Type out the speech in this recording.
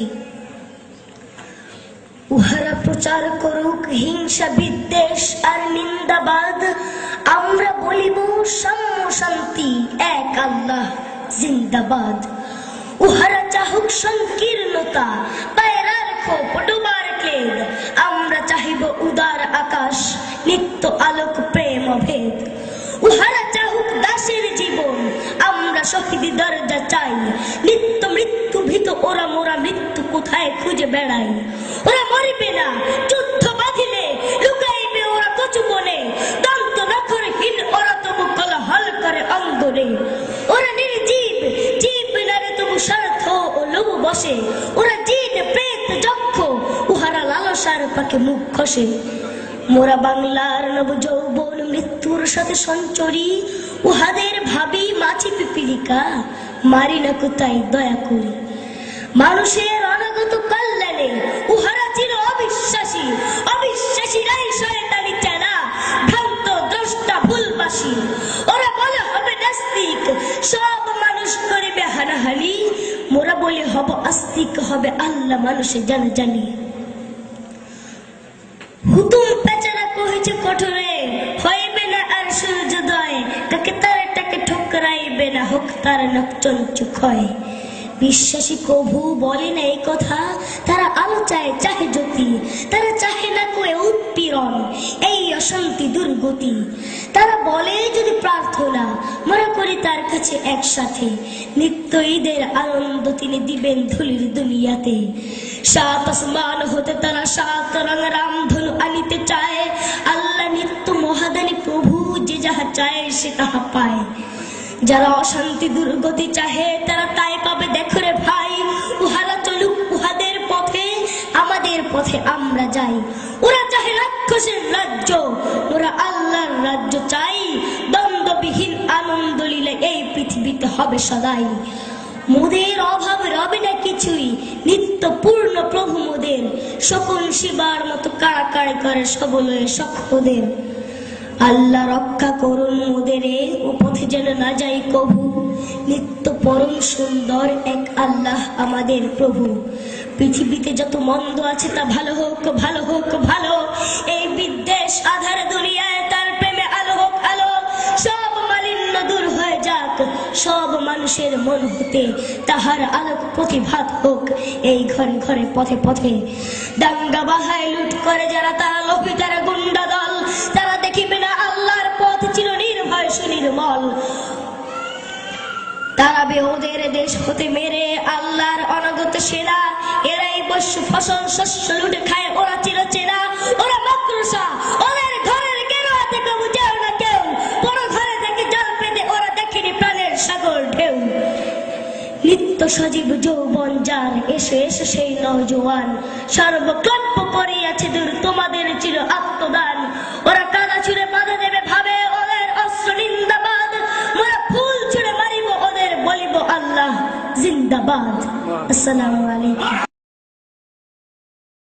শক্তি। উহারা প্রচার করুক হিংসা বিদ্বেষ আর নিন্দাবাদ, আমরা বলিব সাম্য শান্তি এক আল্লাহ জিন্দাবাদ। উহারা চাহুক সংকীর্ণতা পায়রার খোপ ডোবার ক্লেদ, আমরা চাহিব উদার আকাশ নিত্য আলোক প্রেম অভেদ। উহারা চাহুক দাসের জীবন, আমরা শহীদ দরজা চাই, নিত্য মৃত্যু ভীত ওরা মোরা মৃত্যু কোথায় খুঁজে বেড়াই। ওরা মরিবে না যুদ্ধ বাঁধিলে, লুকাইবে ওরা কচু বনে, দন্ত নখরহীন ওরা তবু কোলাহল করে অঙ্গনে। ওরা নির্জীব জীব নারে তবু স্বার্থ ও লোভ বসে, ওরা জিন প্রেত যক্ষ উহারা লালসার পাকে মুখ খসে। মোরা বাংলার নব যৌবন মৃত্যুর সাথে সঞ্চরী, উহাদের ভাবি মাছি পিপিলিকা মারি না কোথায় দয়া করি। মানুষের অনাগত কল্যাণে উহারা চির অবিশ্বাসী, অবিশ্বাসীরাই শয়তানি চেনা ভ্রান্ত দ্রষ্টা ভুলবাসী। ওরা বলে হবে নাস্তিক সব মানুষ করিবে হানাহানি, মোরা বলে হব আস্তিক হবে আল্লাহ মানুষে জানি। হুতুম পেচারা কহেছে কঠোরে, হইবে না আর সূর্যোদয়, কাকে তারে তাকে ঠকরাইবে না হোক তার নকচঞ্চু ক্ষয়। বিশ্বাসী কভু বলে না এই কথা, তারা আলো চায় চাহে জ্যোতি, তারা চাহে না কোয়ে উৎপীড়ন এই অশান্তি দুর্গতি। তারা বলে যদি প্রার্থনা মনে করি তার কাছে একসাথে, নিত্য ঈদের আনন্দ তিনি দিবেন ধুলির দুনিয়াতে। সাত আসমান হতে তারা সাত রং রামধনু আনিতে চায়, আল্লাহ নিত্য মহাদানী প্রভু যে যাহা চায় সে তাহা পায়। যারা অশান্তি দুর্গতি চাহে তারা তাই পাবে দেখো রে ভাই, উহারা চলুক উহাদের পথে আমাদের পথে আমরা যাই। ওরা চাহে রাক্ষসের রাজ্য, ওরা আল্লাহর রাজ্য চাই, দ্বন্দ্ববিহীন আনন্দ লীলা এই পৃথিবীতে হবে সদাই। মোদের অভাব রবে না কিছুই, নিত্য পূর্ণ প্রভু মোদের, সকল শিবার মতো কাড়াকাড়ি করে সবলয়ে সক্ষদের। আল্লাহ রক্ষা করুন মোদের ও পথে যেন না যাই কভু, নিত্য পরম সুন্দর এক আল্লাহ আমাদের প্রভু। পৃথিবীতে যত মন্দ আছে তা ভালো হোক ভালো হোক ভালো, এই বিদ্বেষ আধার দুনিয়ায় তার প্রেমে আলো হোক আলো। সব মালিন্য দূর হয়ে যাক সব মানুষের মন হতে, তাহার আলোক প্রতিভাত হোক এই ঘরে ঘরে পথে পথে। দাঙ্গা বাহায় লুট করে যারা তারা লোভী তারা গুন্ডা দল, তারা দেখিবে না আল্লাহর পথ চির নির্ভয় সুনির্মল। তারাবে ওদের দেশ হতে মেরে আল্লাহর অনাগত সেনা, এরাই বস্য ফসল শস্য লুটে খায় ওরা চির চেনা। ওরা মাকড়সা ওদের ঘরের গেরুয়াতে কবু যাও না কেউ, বড় ঘরে থেকে জল পেতে ওরা দেখেনি প্রাণের সাগর ঢেউ। নিত্য সজীব যৌবন যার এসে এসে সেই নওজোয়ান, সর্বক্লান্ত করিয়াছে দূর তোমাদের চির আত্মদান। ওরা কাদা ছুঁড়ে বাধা দেবে ভাবে ওদের অস্ত্র নিন্দাবাদ, মোরা ফুল ছুঁড়ে মারিব ওদের বলিব আল্লাহ জিন্দাবাদ। আসসালামু আলাইকুম।